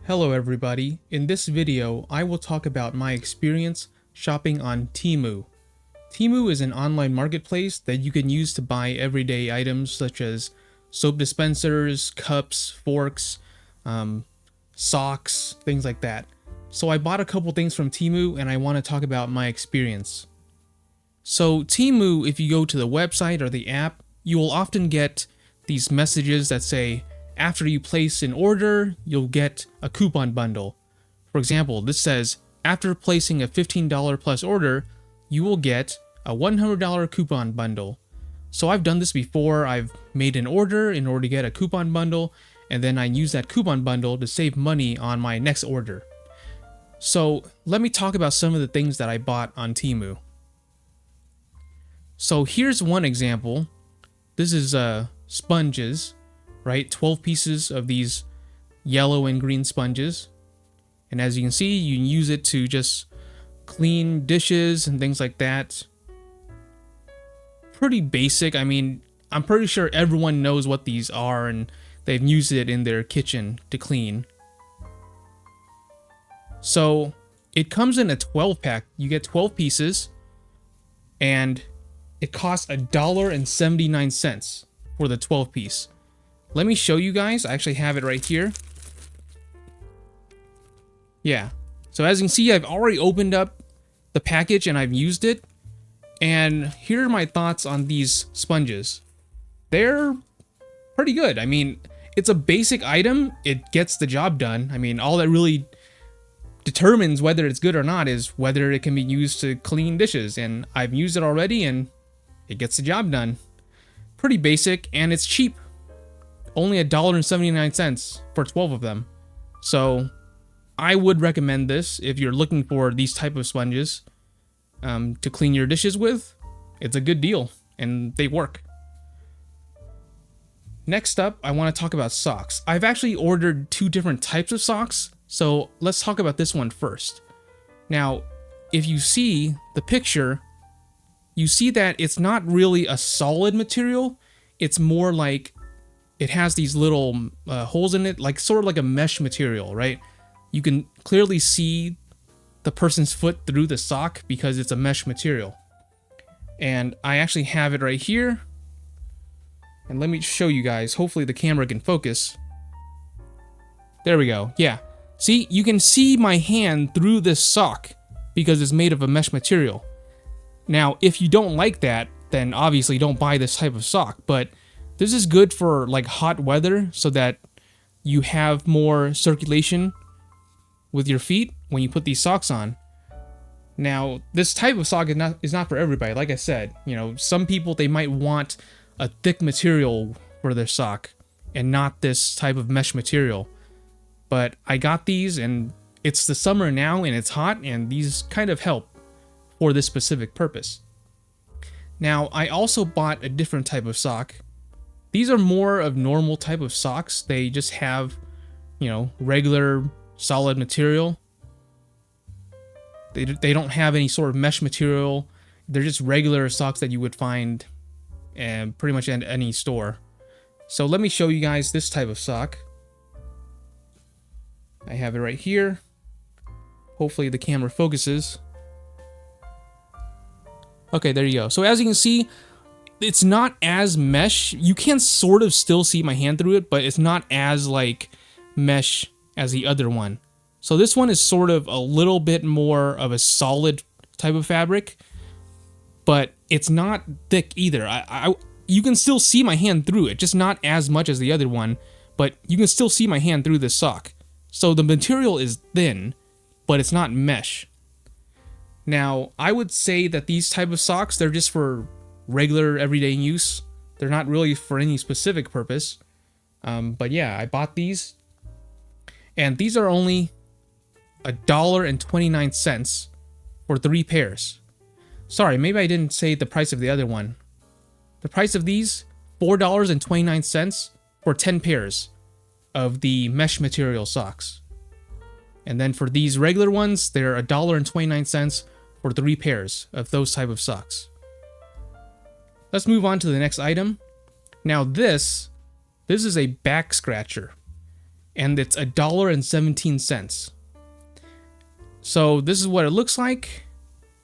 Hello everybody, in this video I will talk about my experience shopping on Temu. Temu is an online marketplace that you can use to buy everyday items such as soap dispensers, cups, forks, socks, things like that. So I bought a couple things from Temu and I want to talk about my experience. So Temu, if you go to the website or the app, you will often get these messages that say, after you place an order, you'll get a coupon bundle. For example, this says, after placing a $15 plus order, you will get a $100 coupon bundle. So I've done this before. I've made an order in order to get a coupon bundle, and then I use that coupon bundle to save money on my next order. So let me talk about some of the things that I bought on Temu. So here's one example. This is sponges. Right, 12 pieces of these yellow and green sponges, and as you can see, you can use it to just clean dishes and things like that. Pretty basic. I mean, I'm pretty sure everyone knows what these are and they've used it in their kitchen to clean. So it comes in a 12 pack. You get 12 pieces and it costs $1.79 for the 12 piece. Let me show you guys. I actually have it right here. Yeah. So as you can see, I've already opened up the package and I've used it. And here are my thoughts on these sponges. They're pretty good. I mean, it's a basic item. It gets the job done. I mean, all that really determines whether it's good or not is whether it can be used to clean dishes. And I've used it already and it gets the job done. Pretty basic, and it's cheap. Only $1.79 for 12 of them. So I would recommend this if you're looking for these type of sponges to clean your dishes with. It's a good deal and they work. Next up, I want to talk about socks. I've actually ordered two different types of socks, so let's talk about this one first. Now, if you see the picture, you see that it's not really a solid material. It's more like it has these little holes in it, like sort of like a mesh material, right? You can clearly see the person's foot through the sock because it's a mesh material. And I actually have it right here. And let me show you guys. Hopefully the camera can focus. There we go. Yeah. See, you can see my hand through this sock because it's made of a mesh material. Now, if you don't like that, then obviously don't buy this type of sock. But this is good for like hot weather so that you have more circulation with your feet when you put these socks on. Now, this type of sock is not for everybody. Like I said, you know, some people, they might want a thick material for their sock and not this type of mesh material. But I got these and it's the summer now and it's hot and these kind of help for this specific purpose. Now, I also bought a different type of sock. These are more of normal type of socks. They just have, you know, regular solid material. They don't have any sort of mesh material. They're just regular socks that you would find pretty much at any store. So let me show you guys this type of sock. I have it right here. Hopefully the camera focuses. Okay, there you go. So as you can see, it's not as mesh. You can sort of still see my hand through it, but it's not as like mesh as the other one. So this one is sort of a little bit more of a solid type of fabric, but it's not thick either. You can still see my hand through it, just not as much as the other one, but you can still see my hand through this sock. So the material is thin, but it's not mesh. Now, I would say that these type of socks, they're just for regular everyday use. They're not really for any specific purpose. But yeah, I bought these. And these are only $1.29 for 3 pairs. Sorry, maybe I didn't say the price of the other one. The price of these, $4.29 for 10 pairs of the mesh material socks. And then for these regular ones, they're $1.29 for 3 pairs of those type of socks. Let's move on to the next item. Now this is a back scratcher. and it's $1.17. So this is what it looks like.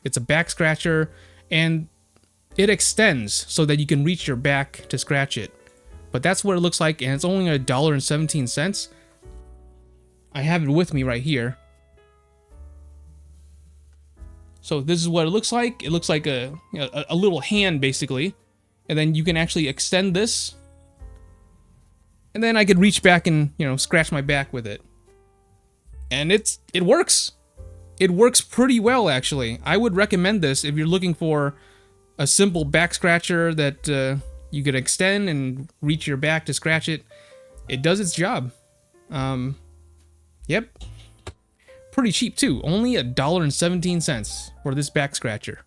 It's a back scratcher, and it extends so that you can reach your back to scratch it. But that's what it looks like, and it's only $1.17. I have it with me right here. So this is what it looks like. It looks like a little hand, basically. And then you can actually extend this. And then I could reach back and, scratch my back with it. And it works. It works pretty well, actually. I would recommend this if you're looking for a simple back scratcher that you could extend and reach your back to scratch it. It does its job. Yep. Pretty cheap too. Only $1.17 for this back scratcher.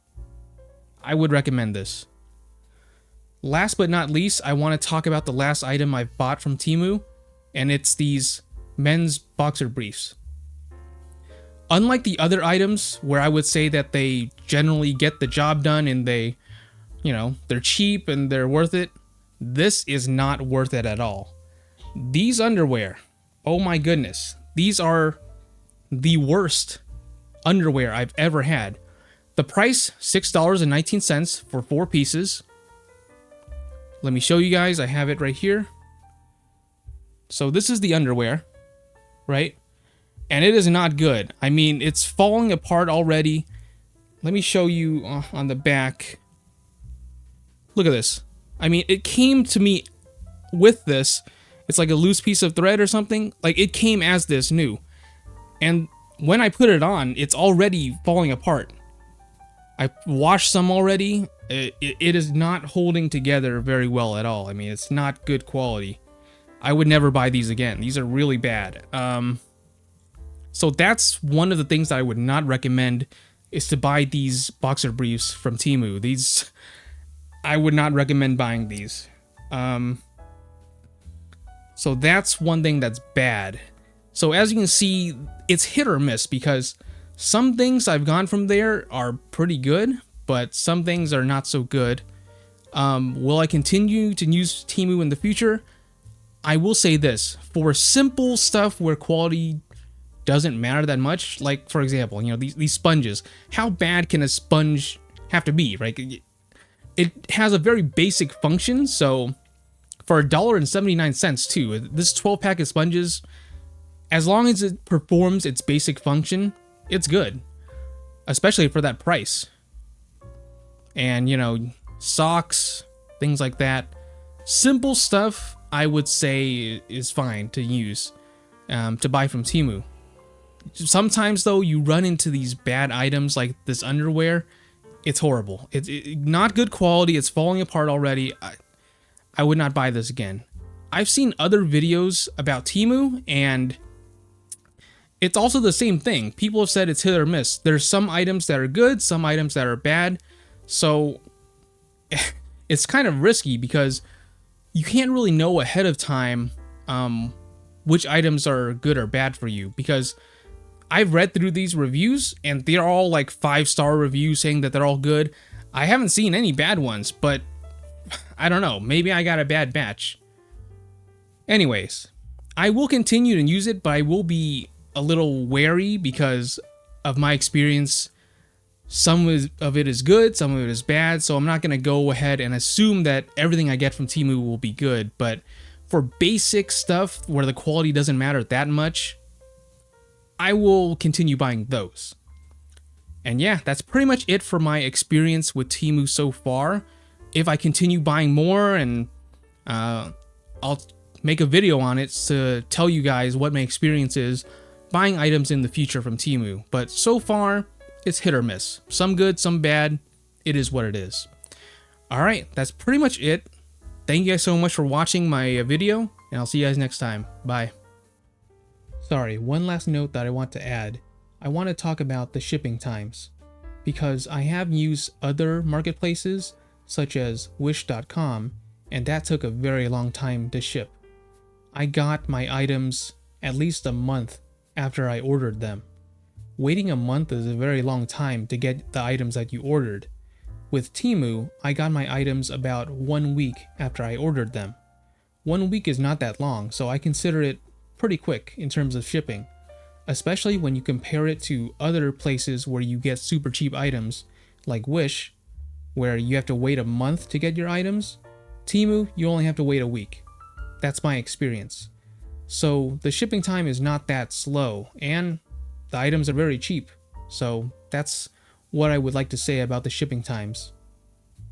I would recommend this. Last but not least, I want to talk about the last item I've bought from Temu, and it's these men's boxer briefs. Unlike the other items where I would say that they generally get the job done and they're cheap and they're worth it, this is not worth it at all. These underwear, oh my goodness, these are the worst underwear I've ever had. The price, $6.19 for 4 pieces. Let me show you guys. I have it right here. So this is the underwear, right? And it is not good. I mean, it's falling apart already. Let me show you on the back. Look at this. I mean, it came to me with this. It's like a loose piece of thread or something. Like, it came as this new. And when I put it on, it's already falling apart. I washed some already. It is not holding together very well at all. I mean, it's not good quality. I would never buy these again. These are really bad. So that's one of the things that I would not recommend, is to buy these boxer briefs from Temu. These, I would not recommend buying these. So that's one thing that's bad. So as you can see, it's hit or miss, because some things I've gone from there are pretty good, but some things are not so good. Will I continue to use Temu in the future? I will say this: for simple stuff where quality doesn't matter that much, like for example, these sponges. How bad can a sponge have to be, right? It has a very basic function, so for $1.79 too, this 12-pack of sponges, as long as it performs its basic function, it's good, especially for that price. And socks, things like that, simple stuff, I would say is fine to use, to buy from Temu. Sometimes though, you run into these bad items like this underwear. It's horrible. It's not good quality. It's falling apart already. I would not buy this again. I've seen other videos about Temu, and it's also the same thing. People have said it's hit or miss. There's some items that are good, some items that are bad. So it's kind of risky, because you can't really know ahead of time which items are good or bad for you, because I've read through these reviews and they're all like 5-star reviews saying that they're all good. I haven't seen any bad ones, but I don't know. Maybe I got a bad batch. Anyways, I will continue to use it, but I will be a little wary because of my experience. Some of it is good, some of it is bad, so I'm not going to go ahead and assume that everything I get from Temu will be good. But for basic stuff where the quality doesn't matter that much, I will continue buying those. And yeah, that's pretty much it for my experience with Temu so far. If I continue buying more, and I'll make a video on it to tell you guys what my experience is buying items in the future from Temu. But so far, it's hit or miss. Some good, some bad. It is what it is. Alright, that's pretty much it. Thank you guys so much for watching my video, and I'll see you guys next time. Bye. Sorry, one last note that I want to add. I want to talk about the shipping times, because I have used other marketplaces such as wish.com, and that took a very long time to ship. I got my items at least a month after I ordered them. Waiting a month is a very long time to get the items that you ordered. With Temu, I got my items about 1 week after I ordered them. 1 week is not that long, so I consider it pretty quick in terms of shipping, especially when you compare it to other places where you get super cheap items like Wish, where you have to wait a month to get your items. Temu, you only have to wait a week. That's my experience. So the shipping time is not that slow, and the items are very cheap. So that's what I would like to say about the shipping times.